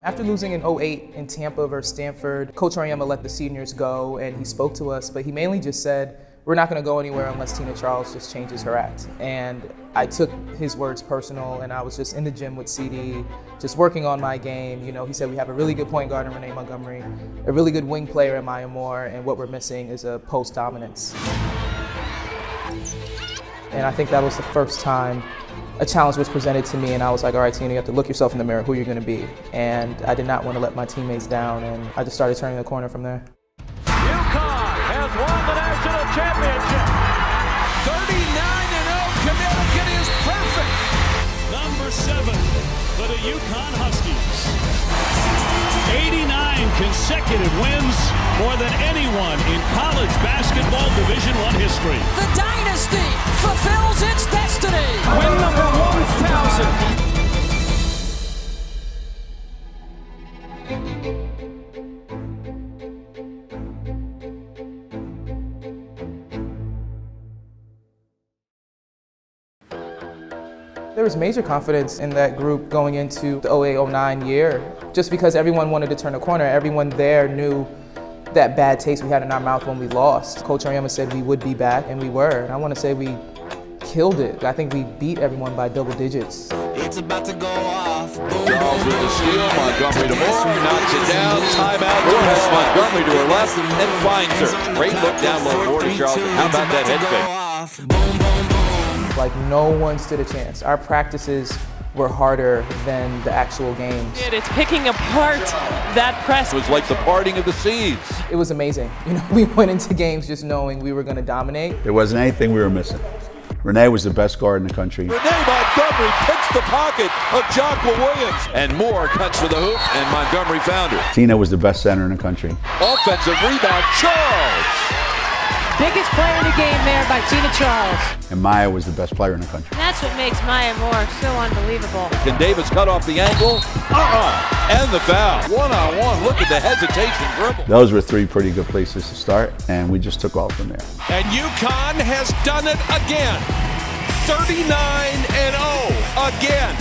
After losing in '08 in Tampa versus Stanford, Coach Auriemma let the seniors go and he spoke to us, but he mainly just said, we're not going to go anywhere unless Tina Charles just changes her act. And I took his words personal, and I was just in the gym with CD, just working on my game. You know, he said we have a really good point guard in Renee Montgomery, a really good wing player in Maya Moore, and what we're missing is a post dominance. And I think that was the first time a challenge was presented to me, and I was like, all right, Tina, you have to look yourself in the mirror, who you're going to be. And I did not want to let my teammates down, and I just started turning the corner from there. UConn has won the national championship. 39-0, Connecticut is perfect. Number 7 for the UConn Huskies. 89 consecutive wins, more than anyone in college basketball Division I history. The dynasty fulfills its destiny. Win number 1,000. There was major confidence in that group going into the '08-09 year, just because everyone wanted to turn a corner. Everyone there knew that bad taste we had in our mouth when we lost. Coach Auriemma said we would be back, and we were. And I want to say we killed it. I think we beat everyone by double digits. It's about to go off. Charles with the steal, Montgomery to Moore, knocks it down, timeout, Moore, Montgomery to her left, and finds her. Great look down low, Moore to Charles, and how about that head fake? Boom, boom, boom. Like, no one stood a chance. Our practices were harder than the actual games. It's picking apart that press. It was like the parting of the seas. It was amazing. You know, we went into games just knowing we were going to dominate. There wasn't anything we were missing. Renee was the best guard in the country. Renee Montgomery picks the pocket of Jacqua Williams. And Moore cuts for the hoop, and Montgomery found her. Tina was the best center in the country. Offensive rebound, Charles. Biggest player in the game there by Tina Charles. And Maya was the best player in the country. That's what makes Maya Moore so unbelievable. Can Davis cut off the angle? And the foul. One-on-one, look at the hesitation dribble. Those were 3 pretty good places to start, and we just took off from there. And UConn has done it again. 39-0 again.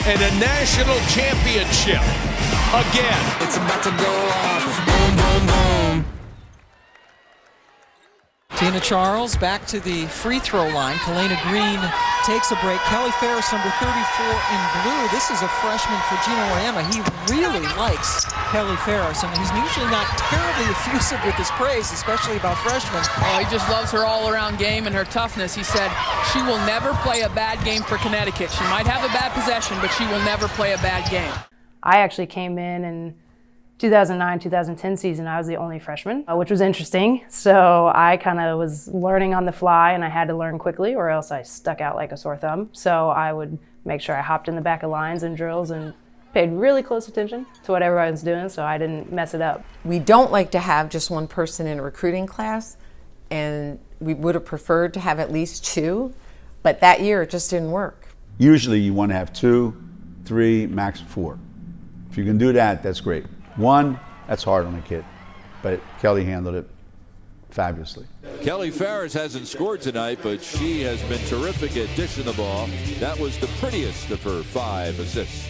And a national championship again. It's about to go off. Boom, boom, boom. Tina Charles back to the free throw line. Kalena Green takes a break. Kelly Ferris, number 34 in blue. This is a freshman for Geno Auriemma. He really likes Kelly Ferris, and he's usually not terribly effusive with his praise, especially about freshmen. Oh, he just loves her all-around game and her toughness. He said she will never play a bad game for Connecticut. She might have a bad possession, but she will never play a bad game. I actually came in 2009-2010 season. I was the only freshman, which was interesting. So I kind of was learning on the fly, and I had to learn quickly or else I stuck out like a sore thumb. So I would make sure I hopped in the back of lines and drills and paid really close attention to what everyone was doing so I didn't mess it up. We don't like to have just one person in a recruiting class, and we would have preferred to have at least 2, but that year it just didn't work. Usually you want to have 2, 3, max 4. If you can do that, that's great. 1, that's hard on a kid, but Kelly handled it fabulously. Kelly Ferris hasn't scored tonight, but she has been terrific at dishing the ball. That was the prettiest of her 5 assists.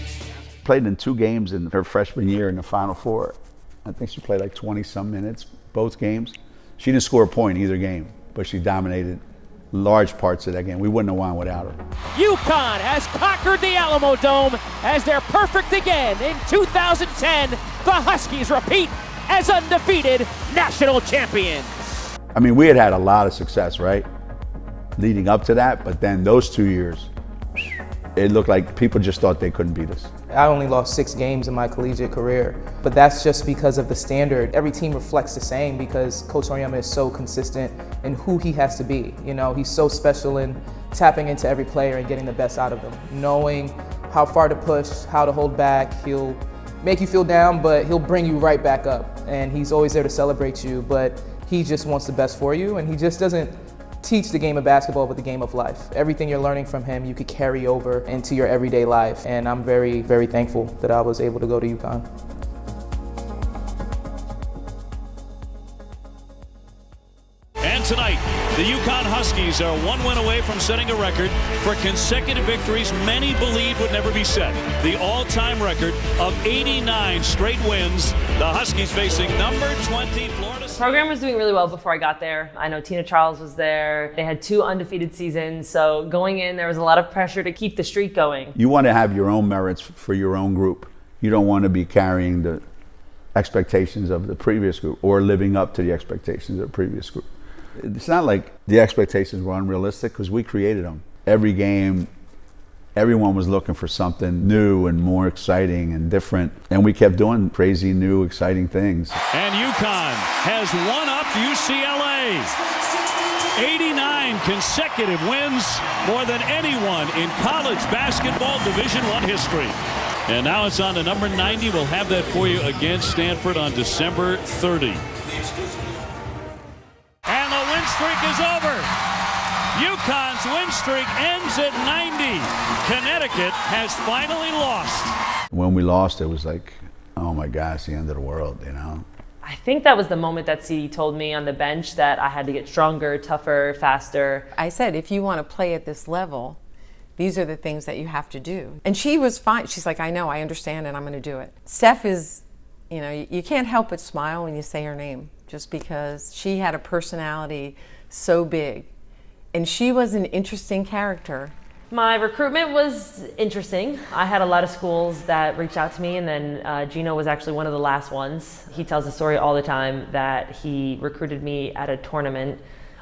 Played in 2 games in her freshman year in the Final Four. I think she played like 20-some minutes, both games. She didn't score a point either game, but she dominated large parts of that game. We wouldn't have won without her. UConn has conquered the Alamo Dome as they're perfect again in 2010. The Huskies repeat as undefeated national champions. I mean, we had a lot of success, right? Leading up to that, but then those 2 years, it looked like people just thought they couldn't beat us. I only lost 6 games in my collegiate career, but that's just because of the standard. Every team reflects the same because Coach Auriemma is so consistent in who he has to be. You know, he's so special in tapping into every player and getting the best out of them. Knowing how far to push, how to hold back. He'll make you feel down, but he'll bring you right back up. And he's always there to celebrate you, but he just wants the best for you, and he just doesn't teach the game of basketball but the game of life. Everything you're learning from him, you could carry over into your everyday life, and I'm very, very thankful that I was able to go to UConn. And tonight, the UConn Huskies are 1 win away from setting a record for consecutive victories many believed would never be set. The all-time record of 89 straight wins. The Huskies facing number 20 Florida State. The program was doing really well before I got there. I know Tina Charles was there. They had 2 undefeated seasons, so going in, there was a lot of pressure to keep the streak going. You want to have your own merits for your own group. You don't want to be carrying the expectations of the previous group or living up to the expectations of the previous group. It's not like the expectations were unrealistic because we created them. Every game, everyone was looking for something new and more exciting and different, and we kept doing crazy, new, exciting things. And UConn has one up UCLA. 89 consecutive wins, more than anyone in college basketball Division I history. And now it's on to number 90. We'll have that for you against Stanford on December 30. And the win streak is over. UConn's win streak ends at 90. Connecticut has finally lost. When we lost, it was like, oh my God, it's the end of the world, you know? I think that was the moment that CD told me on the bench that I had to get stronger, tougher, faster. I said, if you want to play at this level, these are the things that you have to do. And she was fine. She's like, I know, I understand, and I'm going to do it. Steph is, you know, you can't help but smile when you say her name, just because she had a personality so big. And she was an interesting character. My recruitment was interesting. I had a lot of schools that reached out to me, and then Geno was actually one of the last ones. He tells the story all the time that he recruited me at a tournament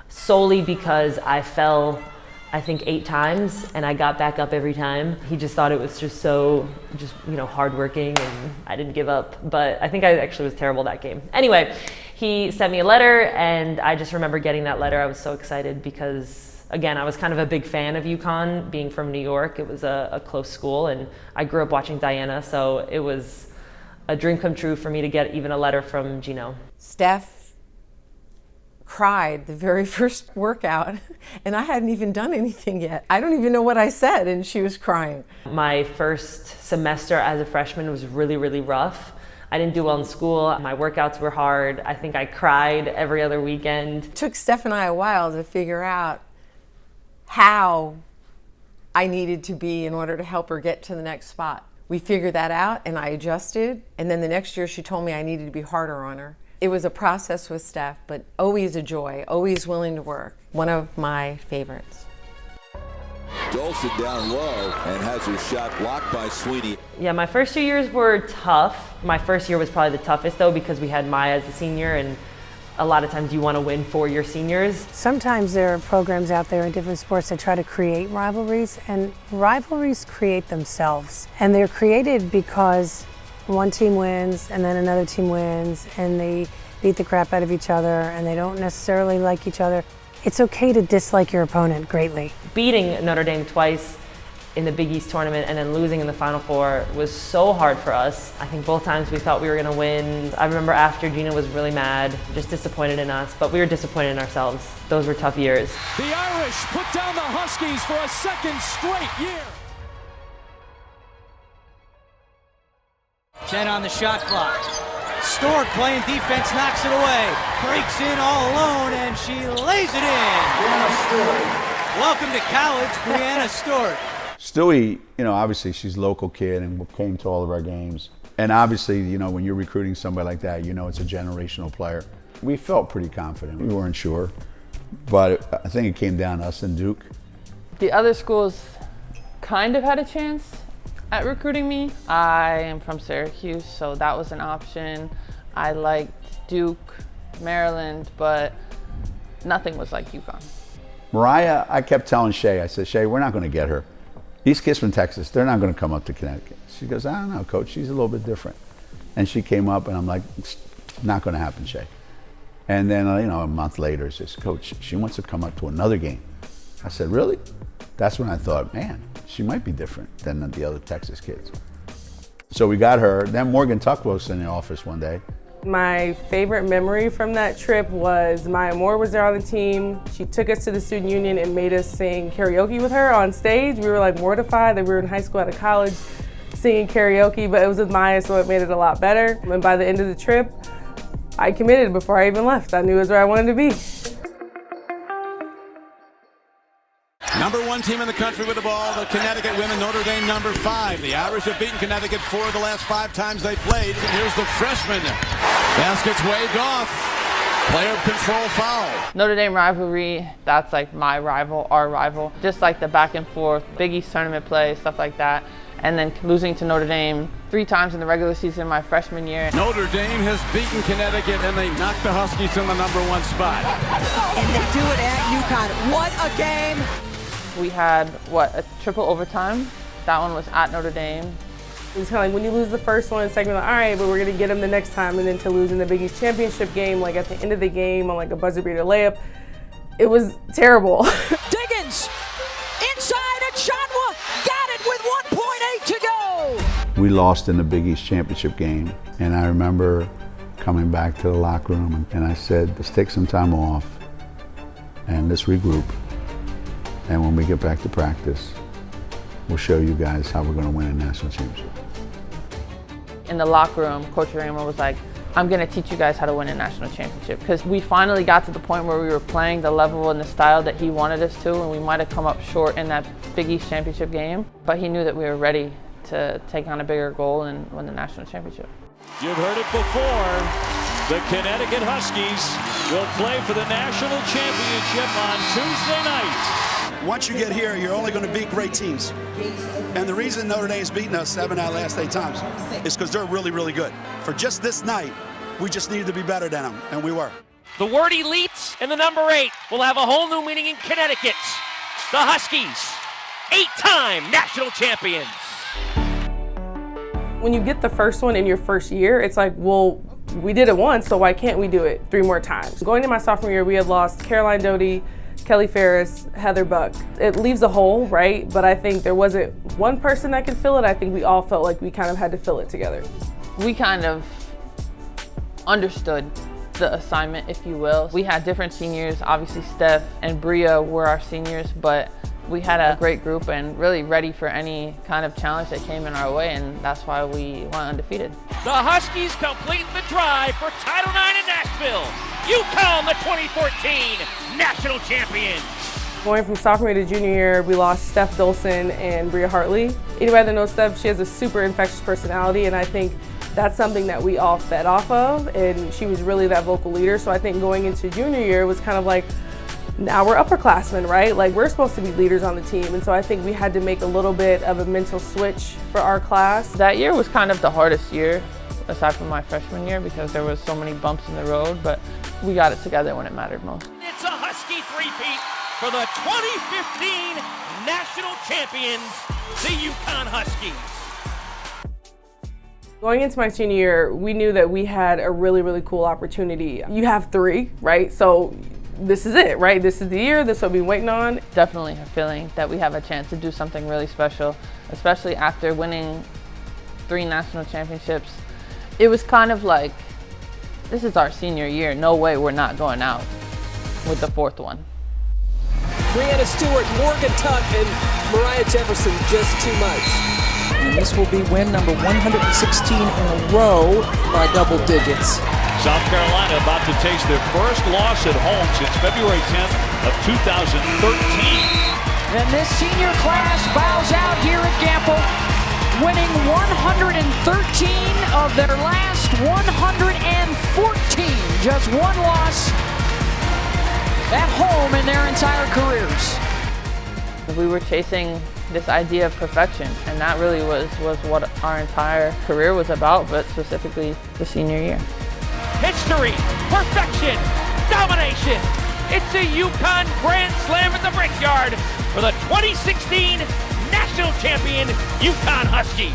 solely because I fell, I think 8 times, and I got back up every time. He just thought it was just so, hardworking, and I didn't give up. But I think I actually was terrible that game. Anyway, he sent me a letter, and I just remember getting that letter. I was so excited because, again, I was kind of a big fan of UConn, being from New York. It was a close school, and I grew up watching Diana, so it was a dream come true for me to get even a letter from Geno. Steph cried the very first workout, and I hadn't even done anything yet. I don't even know what I said, and she was crying. My first semester as a freshman was really, really rough. I didn't do well in school. My workouts were hard. I think I cried every other weekend. It took Steph and I a while to figure out how I needed to be in order to help her get to the next spot. We figured that out, and I adjusted, and then the next year she told me I needed to be harder on her. It was a process with Steph, but always a joy, always willing to work. One of my favorites. Dolson down low and has her shot blocked by Sweeney. Yeah, my first 2 years were tough. My first year was probably the toughest though, because we had Maya as a senior, and a lot of times you want to win for your seniors. Sometimes there are programs out there in different sports that try to create rivalries, and rivalries create themselves. And they're created because one team wins and then another team wins, and they beat the crap out of each other, and they don't necessarily like each other. It's okay to dislike your opponent greatly. Beating Notre Dame twice in the Big East tournament and then losing in the Final Four was so hard for us. I think both times we thought we were going to win. I remember after, Geno was really mad, just disappointed in us, but we were disappointed in ourselves. Those were tough years. The Irish put down the Huskies for a second straight year. Jen on the shot clock. Stork playing defense, knocks it away. Breaks in all alone, and she lays it in. Welcome to college, Brianna Stork. Stewie, obviously she's a local kid and came to all of our games. And obviously, when you're recruiting somebody like that, it's a generational player. We felt pretty confident. We weren't sure, but I think it came down to us and Duke. The other schools kind of had a chance at recruiting me. I am from Syracuse, so that was an option. I liked Duke, Maryland, but nothing was like UConn. Mariah, I kept telling Shay, I said, Shay, we're not going to get her. These kids from Texas, they're not going to come up to Connecticut. She goes, I don't know, Coach, she's a little bit different. And she came up, and I'm like, it's not going to happen, Shay. And then, a month later, she says, Coach, she wants to come up to another game. I said, really? That's when I thought, man, she might be different than the other Texas kids. So we got her. Then Morgan Tuck was in the office one day. My favorite memory from that trip was Maya Moore was there on the team. She took us to the student union and made us sing karaoke with her on stage. We were like mortified that we were in high school out of college singing karaoke, but it was with Maya, so it made it a lot better. And by the end of the trip, I committed before I even left. I knew it was where I wanted to be. #1 team in the country with the ball. The Connecticut women, Notre Dame #5. The Irish have beaten Connecticut 4 of the last 5 times they played. And here's the freshman. Basket's waved off. Player control foul. Notre Dame rivalry, that's like my rival, our rival. Just like the back and forth, Big East tournament play, stuff like that. And then losing to Notre Dame 3 times in the regular season my freshman year. Notre Dame has beaten Connecticut and they knocked the Huskies in the #1 spot. And they do it at UConn. What a game! We had, a triple overtime. That one was at Notre Dame. It was kind of like when you lose the first one, it's like, all right, but we're going to get them the next time. And then to lose in the Big East championship game, like at the end of the game on like a buzzer beater layup, it was terrible. Diggins, inside at Shotwa, got it with 1.8 to go. We lost in the Big East championship game, and I remember coming back to the locker room and I said, let's take some time off and let's regroup. And when we get back to practice, we'll show you guys how we're going to win a national championship. In the locker room, Coach Auriemma was like, I'm going to teach you guys how to win a national championship. Because we finally got to the point where we were playing the level and the style that he wanted us to, and we might have come up short in that Big East championship game. But he knew that we were ready to take on a bigger goal and win the national championship. You've heard it before. The Connecticut Huskies will play for the national championship on Tuesday night. Once you get here, you're only going to beat great teams. And the reason Notre Dame's beaten us 7 out of the last 8 times is because they're really, really good. For just this night, we just needed to be better than them, and we were. The word elites and the #8 will have a whole new meaning in Connecticut. The Huskies, 8-time national champions. When you get the first one in your first year, it's like, well, we did it once, so why can't we do it 3 more times? Going into my sophomore year, we had lost Caroline Doty, Kelly Ferris, Heather Buck. It leaves a hole, right? But I think there wasn't one person that could fill it. I think we all felt like we kind of had to fill it together. We kind of understood the assignment, if you will. We had different seniors. Obviously, Steph and Bria were our seniors, but we had a great group and really ready for any kind of challenge that came in our way, and that's why we went undefeated. The Huskies complete the drive for Title IX in Nashville. UConn, the 2014 national champions. Going from sophomore year to junior year, we lost Steph Dolson and Bria Hartley. Anybody that knows Steph, she has a super infectious personality, and I think that's something that we all fed off of, and she was really that vocal leader. So I think going into junior year was kind of like, now we're upperclassmen, right? Like, we're supposed to be leaders on the team, and so I think we had to make a little bit of a mental switch for our class. That year was kind of the hardest year, aside from my freshman year, because there was so many bumps in the road, but we got it together when it mattered most. It's a Husky three-peat for the 2015 national champions, the UConn Huskies. Going into my senior year, we knew that we had a really, really cool opportunity. You have 3, right? So this is it, right? This is the year, this is what we've been waiting on. Definitely a feeling that we have a chance to do something really special, especially after winning 3 national championships. It was kind of like, this is our senior year, no way we're not going out with the 4th one. Brianna Stewart, Morgan Tuck, and Mariah Jefferson, just too much. And this will be win number 116 in a row by double digits. South Carolina about to taste their first loss at home since February 10th of 2013. And this senior class bows out here at Gamble, winning 113 of their last 114. Just 1 loss at home in their entire careers. We were chasing this idea of perfection, and that really was what our entire career was about, but specifically the senior year. History, perfection, domination. It's a UConn Grand Slam at the Brickyard for the 2016 national champion UConn Huskies.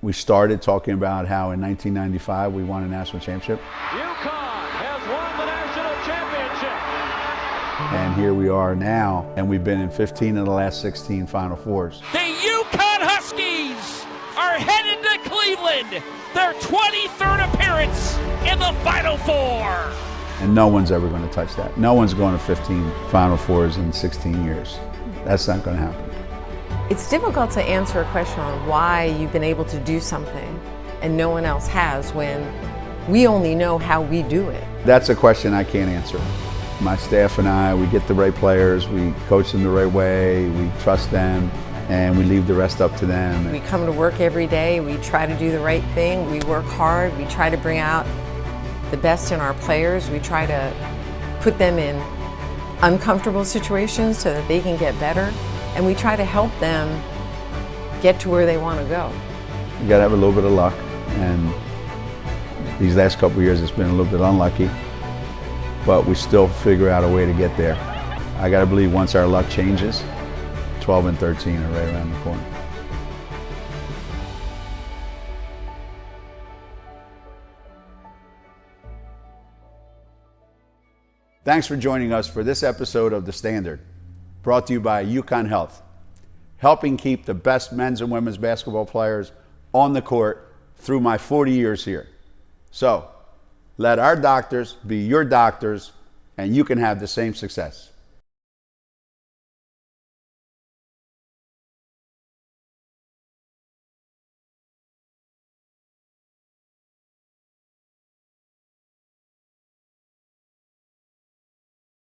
We started talking about how in 1995 we won a national championship. UConn has won the national championship. And here we are now, and we've been in 15 of the last 16 Final Fours. The UConn Huskies are headed to Cleveland, their 23rd appearance in the Final Four. And no one's ever going to touch that. No one's going to 15 Final Fours in 16 years. That's not going to happen. It's difficult to answer a question on why you've been able to do something and no one else has when we only know how we do it. That's a question I can't answer. My staff and I, we get the right players, we coach them the right way, we trust them, and we leave the rest up to them. We come to work every day, we try to do the right thing, we work hard, we try to bring out the best in our players, we try to put them in uncomfortable situations so that they can get better, and we try to help them get to where they want to go. You gotta have a little bit of luck, and these last couple of years it's been a little bit unlucky, but we still figure out a way to get there. I gotta believe once our luck changes, 12 and 13 are right around the corner. Thanks for joining us for this episode of The Standard, brought to you by UConn Health, helping keep the best men's and women's basketball players on the court through my 40 years here. So, let our doctors be your doctors, and you can have the same success.